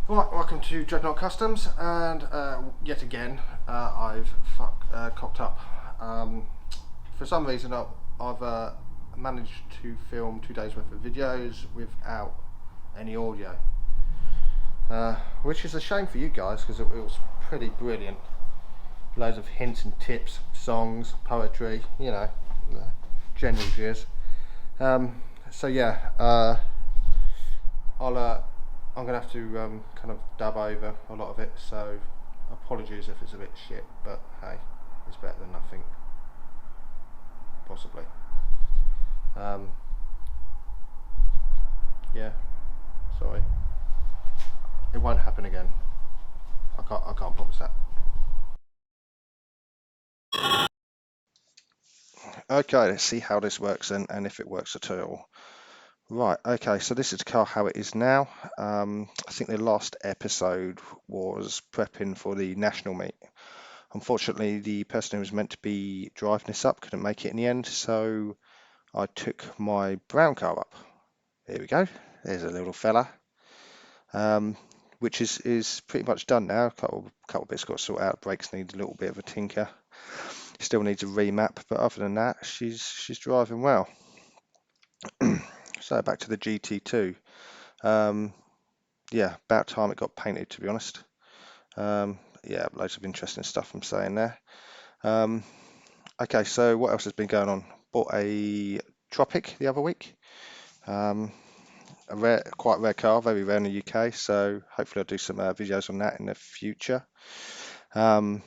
Right, welcome to Dreadnought Customs, and yet again I've cocked up. For some reason I've managed to film 2 days worth of videos without any audio, which is a shame for you guys because it was pretty brilliant. Loads of hints and tips, songs, poetry, you know, general jizz. So yeah, I'm gonna have to kind of dub over a lot of it. So apologies if it's a bit shit, but hey, it's better than nothing, possibly. Um, yeah, sorry. It won't happen again. I can't promise that. Okay, let's see how this works and if it works at all. Right, okay, so this is the car how it is now. I think the last episode was prepping for the national meet. Unfortunately, the person who was meant to be driving this up couldn't make it in the end, so I took my brown car up. There we go. There's a little fella, um, which is pretty much done now. A couple bits got to sort out. Brakes need a little bit of a tinker. Still needs a remap, but other than that, she's driving well. So back to the GT2. Um, yeah, about time it got painted, to be honest. Yeah, loads of interesting stuff I'm saying there. Um, okay, so what else has been going on? Bought a Tropic the other week. Um, quite rare car, very rare in the UK. So hopefully I'll do some videos on that in the future. Um,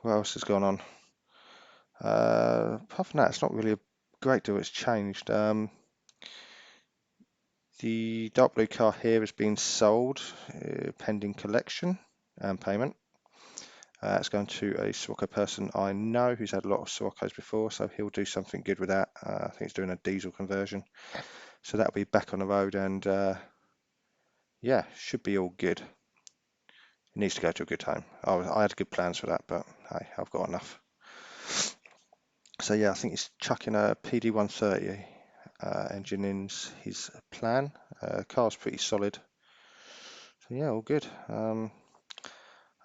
what else has gone on? Apart from that, it's not really a great deal that's changed. The dark blue car here has been sold, pending collection and payment. It's going to a Scirocco person I know who's had a lot of Siroccos before, so he'll do something good with that. I think he's doing a diesel conversion. So that'll be back on the road and yeah, should be all good. It needs to go to a good home. I had good plans for that, but hey, I've got enough. So yeah, I think he's chucking a PD130 engine in his plan. Car's pretty solid. So yeah, all good.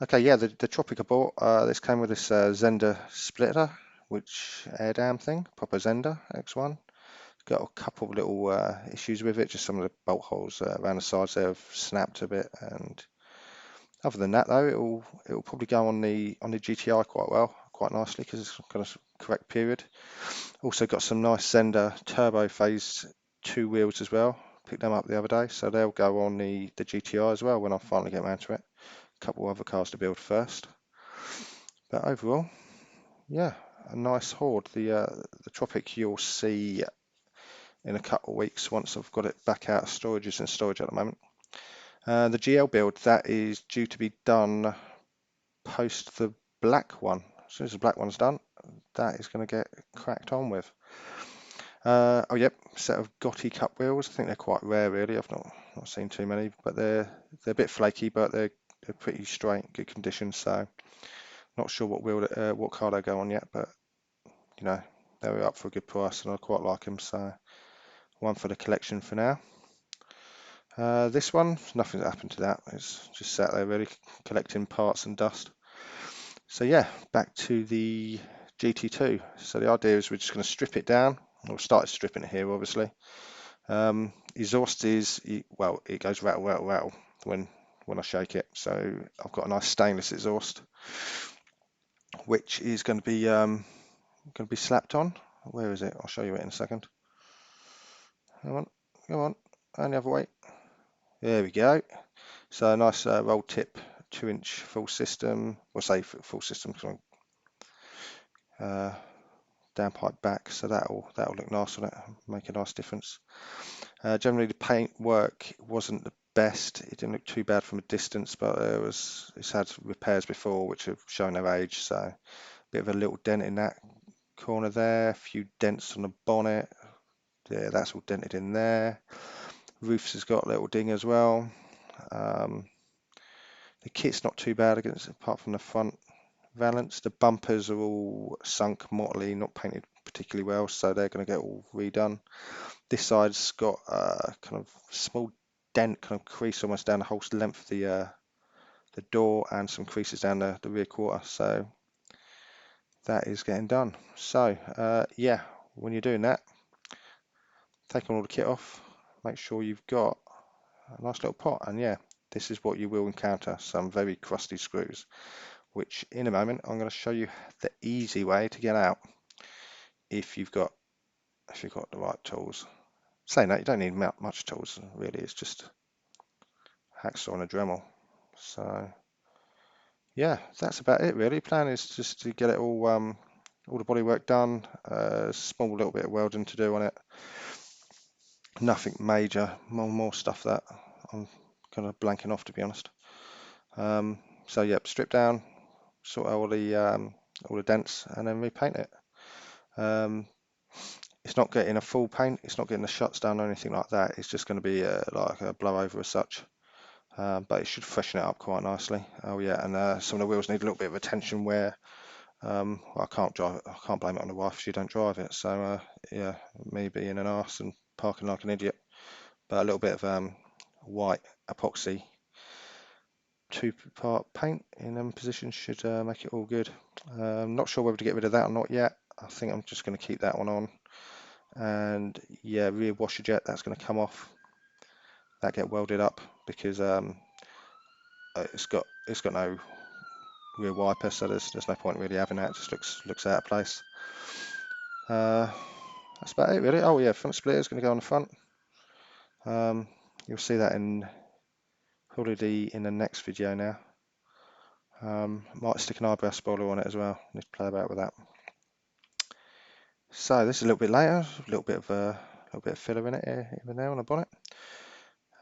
Okay, yeah, the Tropic I bought, this came with this Zender splitter, which air dam thing, proper Zender X1. Got a couple of little issues with it, just some of the bolt holes around the sides there have snapped a bit, and other than that though, it'll probably go on the GTI quite well, quite nicely because it's got a correct period. Also got some nice Zender turbo phase 2 wheels as well. Picked them up the other day, so they'll go on the GTI as well when I finally get around to it. A couple of other cars to build first. But overall, yeah, a nice hoard. The Tropic you'll see in a couple of weeks once I've got it back out of storage. It's in storage at the moment. The GL build, that is due to be done post the black one. As soon as the black one's done, that is going to get cracked on with. Oh yep, set of Gotti cup wheels. I think they're quite rare really. I've not seen too many, but they're a bit flaky, but they're pretty straight, good condition. So not sure what car they go on yet, but you know they're up for a good price, and I quite like them. So one for the collection for now. This one, nothing's happened to that. It's just sat there really collecting parts and dust. So yeah, back to the GT2. So the idea is we're just going to strip it down. We'll start stripping it here, obviously. Exhaust is, well, it goes rattle, rattle, rattle when I shake it. So I've got a nice stainless exhaust, which is going to be slapped on. Where is it? I'll show you it in a second. Come on, and the other way. There we go. So a nice roll tip 2-inch full system. We'll say full system because I'm downpipe back, so that'll look nice on it, make a nice difference. Generally the paint work wasn't the best. It didn't look too bad from a distance, but it's had repairs before which have shown their age. So a bit of a little dent in that corner there, a few dents on the bonnet. Yeah, that's all dented in there. Roofs has got a little ding as well. The kit's not too bad apart from the front valance. The bumpers are all sunk mottily, not painted particularly well, so they're going to get all redone. This side's got kind of small dent, kind of crease almost down the whole length of the door, and some creases down the rear quarter. So that is getting done. So yeah, when you're doing that, taking all the kit off, make sure you've got a nice little pot, and yeah, this is what you will encounter, some very crusty screws, which in a moment I'm going to show you the easy way to get out if you've got the right tools. Saying that, you don't need much tools really, it's just a hacksaw and a Dremel. So yeah, that's about it really. Plan is just to get it all the bodywork done, small little bit of welding to do on it. Nothing major, more stuff that I'm kind of blanking off, to be honest. So yeah, strip down, sort out all the dents, and then repaint it. It's not getting a full paint, it's not getting the shuts done or anything like that. It's just going to be like a blow over as such. But it should freshen it up quite nicely. Oh yeah, and some of the wheels need a little bit of attention where I can't drive it. I can't blame it on the wife if she don't drive it. So yeah, me being an arse and parking like an idiot. But a little bit of white epoxy 2-part paint in them positions should make it all good. Not sure whether to get rid of that or not yet. I think I'm just going to keep that one on. And yeah, rear washer jet, that's going to come off. That get welded up because it's got no rear wiper, so there's no point really having that. It just looks out of place. That's about it really. Oh yeah, front splitter is going to go on the front. You'll see that in probably in the next video now. Might stick an eyebrow spoiler on it as well. Need to play about with that. So this is a little bit later, a little bit of filler in it here, even there on the bonnet.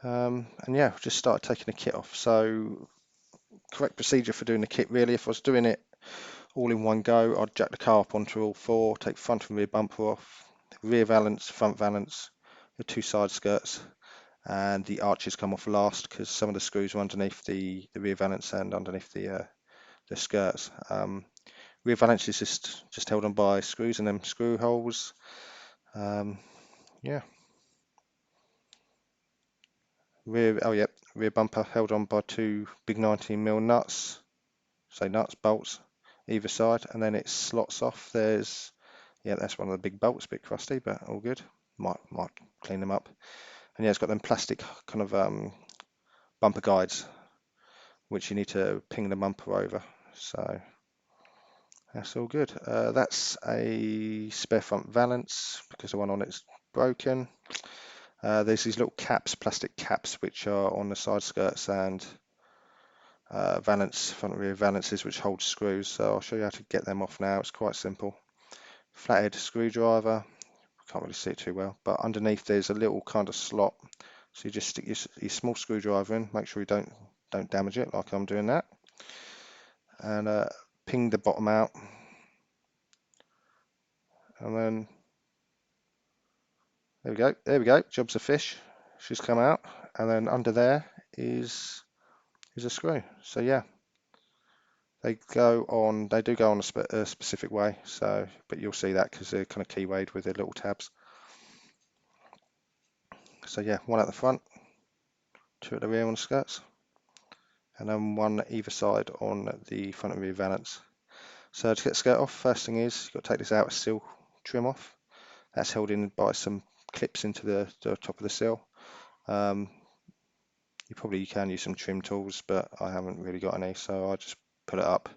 And yeah, just started taking the kit off. So correct procedure for doing the kit really. If I was doing it all in one go, I'd jack the car up onto all four, take front and rear bumper off, rear valance, front valance, the 2 side skirts, and the arches come off last because some of the screws are underneath the rear valance and underneath the skirts. Rear valance is just held on by screws and them screw holes. Yeah. Rear bumper held on by 2 big 19mm nuts, bolts either side, and then it slots off. That's one of the big bolts, a bit crusty, but all good. Might clean them up. And yeah, it's got them plastic kind of bumper guides, which you need to ping the bumper over. So that's all good. That's a spare front valance because the one on it's broken. There's these little caps, plastic caps, which are on the side skirts and front and rear valances, which hold screws. So I'll show you how to get them off now. It's quite simple. Flathead screwdriver. Can't really see it too well, but underneath there's a little kind of slot. So you just stick your small screwdriver in. Make sure you don't damage it, like I'm doing that, and ping the bottom out, and then there we go, job's a fish. She's come out, and then under there is a screw. So yeah, they do go on a specific way, so but you'll see that because they're kind of keywayed with their little tabs. So yeah, one at the front, 2 at the rear on the skirts, and then 1 either side on the front and rear valance. So to get the skirt off, first thing is you've got to take this outer seal trim off. That's held in by some clips into the top of the seal. You probably can use some trim tools, but I haven't really got any, so I just put it up.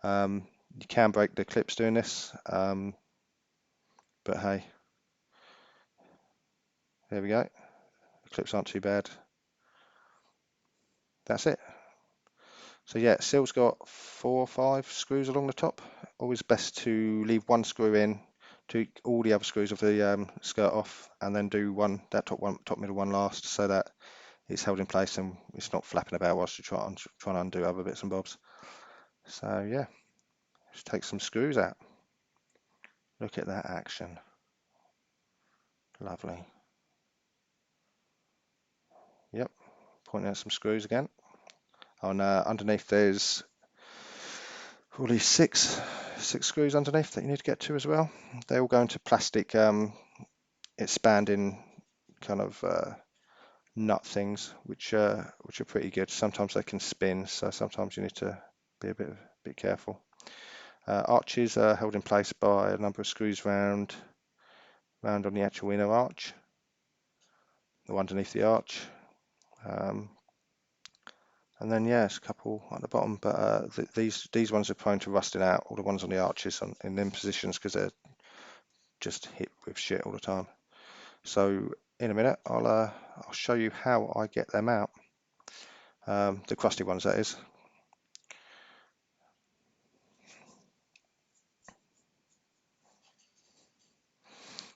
You can break the clips doing this, but hey, there we go. The clips aren't too bad. That's it. So yeah, seal's got 4 or 5 screws along the top. Always best to leave 1 screw in, do all the other screws of the skirt off, and then do that top middle one last, so that it's held in place and it's not flapping about whilst you try and undo other bits and bobs. So yeah, just take some screws out. Look at that action. Lovely. Yep, pointing out some screws again. Underneath there's probably six screws underneath that you need to get to as well. They all go into plastic expanding kind of nut things, which are pretty good. Sometimes they can spin, so sometimes you need to be a bit careful. Arches are held in place by a number of screws round on the actual inner arch, or underneath the arch. And then yeah, it's a couple at the bottom, but these ones are prone to rusting out. All the ones on the arches in them positions, because they're just hit with shit all the time. So in a minute, I'll show you how I get them out. The crusty ones, that is.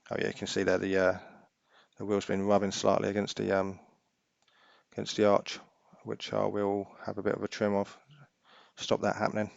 Oh yeah, you can see there the wheel's been rubbing slightly against the arch, which I will have a bit of a trim of, stop that happening.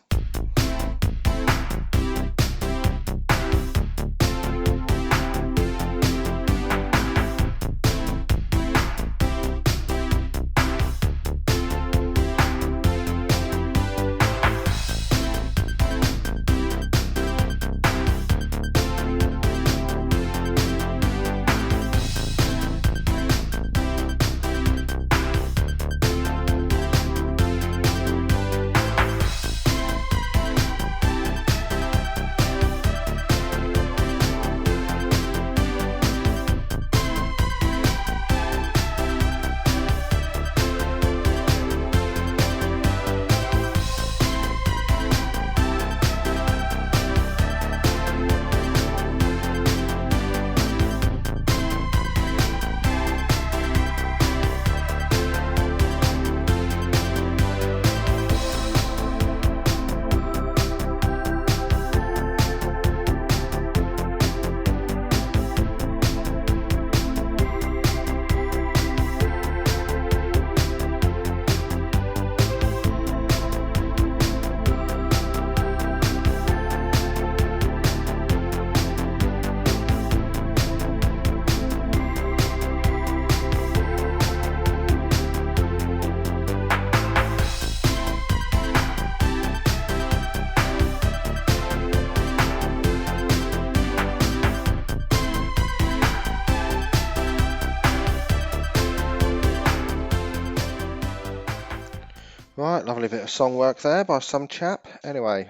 Right, lovely bit of song work there by some chap. Anyway,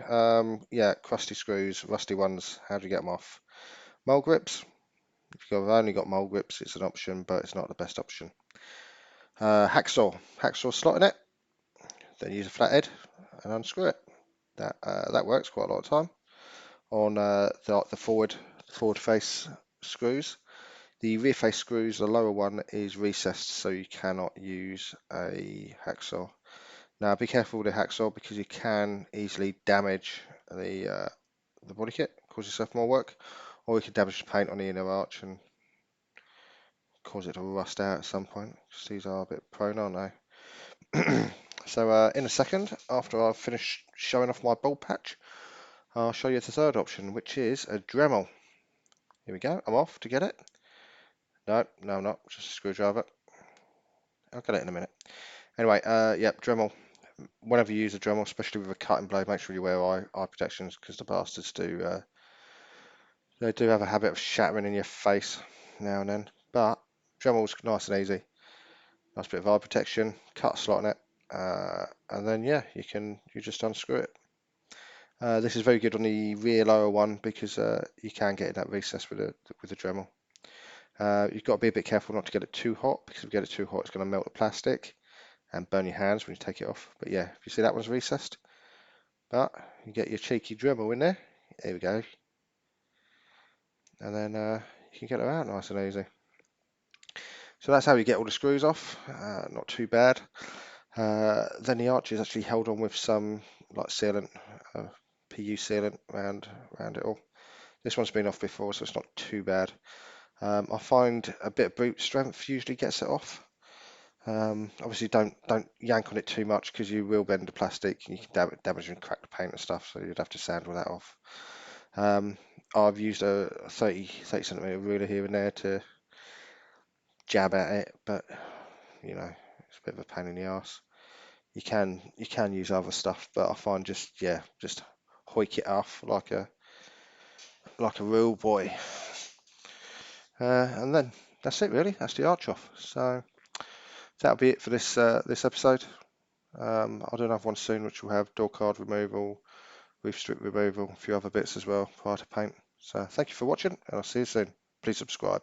yeah, crusty screws, rusty ones, how do you get them off? Mole grips. If you've only got mole grips, it's an option, but it's not the best option. Hacksaw slot in it, then use a flathead and unscrew it. That works quite a lot of time on the forward face screws. The rear face screws, the lower one is recessed, so you cannot use a hacksaw. Now be careful with the hacksaw, because you can easily damage the body kit, cause yourself more work, or you can damage the paint on the inner arch and cause it to rust out at some point, because these are a bit prone, aren't they? So in a second, after I've finished showing off my bald patch, I'll show you the third option, which is a Dremel. Here we go, I'm off to get it. No, I'm not, just a screwdriver. I'll get it in a minute. Anyway, yep, Dremel. Whenever you use a Dremel, especially with a cutting blade, make sure you wear eye protections, because the bastards they do have a habit of shattering in your face now and then. But Dremel's nice and easy. Nice bit of eye protection, cut a slot in it, and then yeah, you just unscrew it. This is very good on the rear lower one, because you can get in that recess with the Dremel. You've got to be a bit careful not to get it too hot, because if you get it too hot, it's going to melt the plastic and burn your hands when you take it off. But yeah, if you see that one's recessed, but you get your cheeky Dremel in there. There we go, and then you can get it out nice and easy. So that's how you get all the screws off. Not too bad. Then the arch is actually held on with some like sealant, PU sealant around it all. This one's been off before, so it's not too bad. I find a bit of brute strength usually gets it off. Obviously don't yank on it too much, because you will bend the plastic and you can damage and crack the paint and stuff, so you'd have to sand all that off. I've used a 30 centimeter ruler here and there to jab at it, but you know, it's a bit of a pain in the arse. You can use other stuff, but I find just hoik it off like a real boy. And then that's it really, that's the arch off. So that'll be it for this episode. I'll do another one soon, which will have door card removal, roof strip removal, a few other bits as well prior to paint. So thank you for watching, and I'll see you soon. Please subscribe.